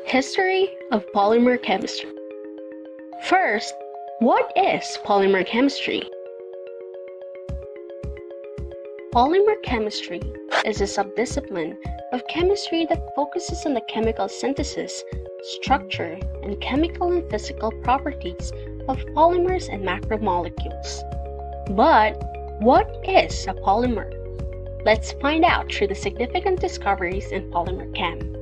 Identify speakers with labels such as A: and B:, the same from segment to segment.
A: History of polymer chemistry. First, what is polymer chemistry? Polymer chemistry is a subdiscipline of chemistry that focuses on the chemical synthesis, structure, and chemical and physical properties of polymers and macromolecules. But what is a polymer? Let's find out through the significant discoveries in polymer chem.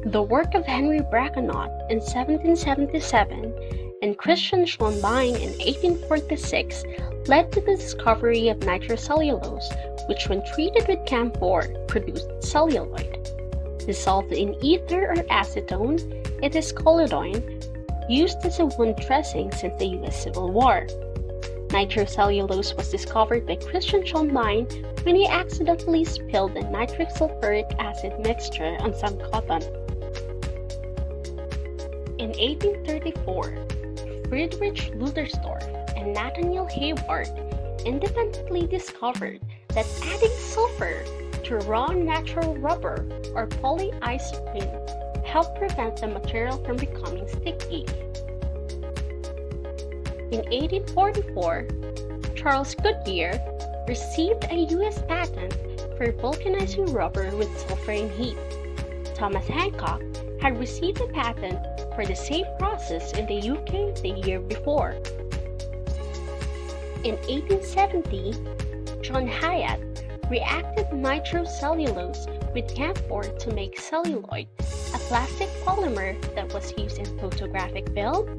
A: The work of Henry Brackennot in 1777 and Christian Schonbein in 1846 led to the discovery of nitrocellulose, which when treated with camphor produced celluloid. Dissolved in ether or acetone, it is collodion, used as a wound dressing since the U.S. Civil War. Nitrocellulose was discovered by Christian Schonbein when he accidentally spilled a nitric sulfuric acid mixture on some cotton. In 1834, Friedrich Ludersdorf and Nathaniel Hayward independently discovered that adding sulfur to raw natural rubber or polyisoprene helped prevent the material from becoming sticky. In 1844, Charles Goodyear received a U.S. patent for vulcanizing rubber with sulfur in heat. Thomas Hancock had received a patent for the same process in the UK the year before. In 1870, John Hyatt reacted nitrocellulose with camphor to make celluloid, a plastic polymer that was used in photographic film,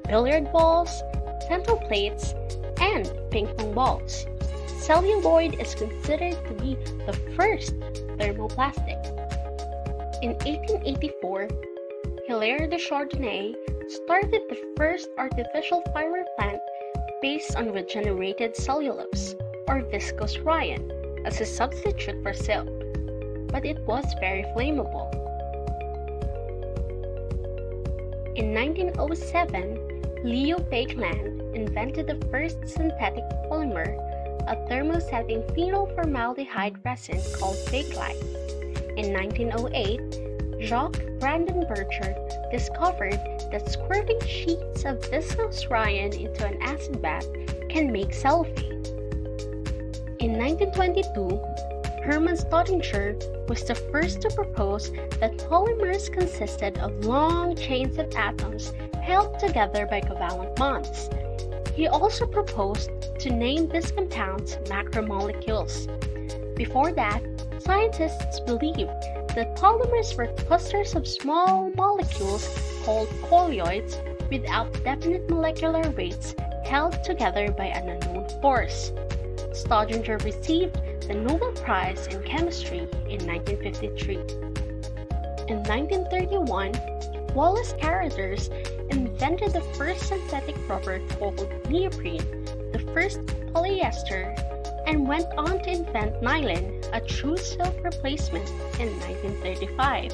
A: billiard balls, dental plates, and ping pong balls. Celluloid is considered to be the first thermoplastic. In 1884, Hilaire de Chardonnay started the first artificial fiber plant based on regenerated cellulose, or viscose rayon, as a substitute for silk, but it was very flammable. In 1907, Leo Baekeland invented the first synthetic polymer, a thermosetting phenylformaldehyde resin called Bakelite. In 1908, Jacques Brandenburger discovered that squirting sheets of viscose rayon into an acid bath can make cellophane. In 1922, Hermann Staudinger was the first to propose that polymers consisted of long chains of atoms held together by covalent bonds. He also proposed to name these compounds macromolecules. Before that, scientists believed that polymers were clusters of small molecules called colloids without definite molecular weights held together by an unknown force. Staudinger received the Nobel Prize in Chemistry in 1953. In 1931, Wallace Carothers invented the first synthetic rubber called neoprene, the first polyester, and went on to invent nylon, a true silk replacement, in 1935.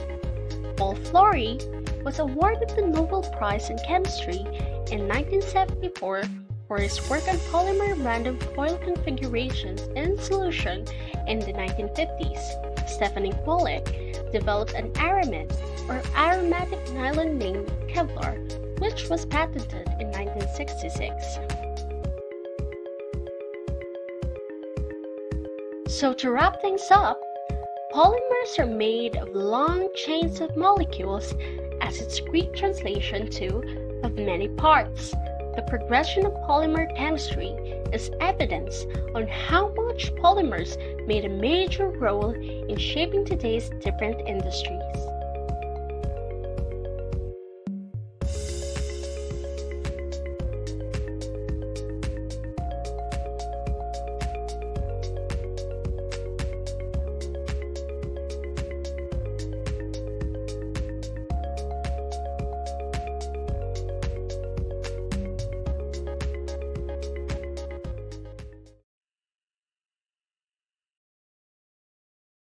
A: Paul Flory was awarded the Nobel Prize in Chemistry in 1974 for his work on polymer random coil configurations in solution in the 1950s. Stephanie Pollack developed an aramid, or aromatic nylon named Kevlar, which was patented in 1966. So to wrap things up, polymers are made of long chains of molecules, as its Greek translation to of many parts. The progression of polymer chemistry is evidence on how much polymers made a major role in shaping today's different industries.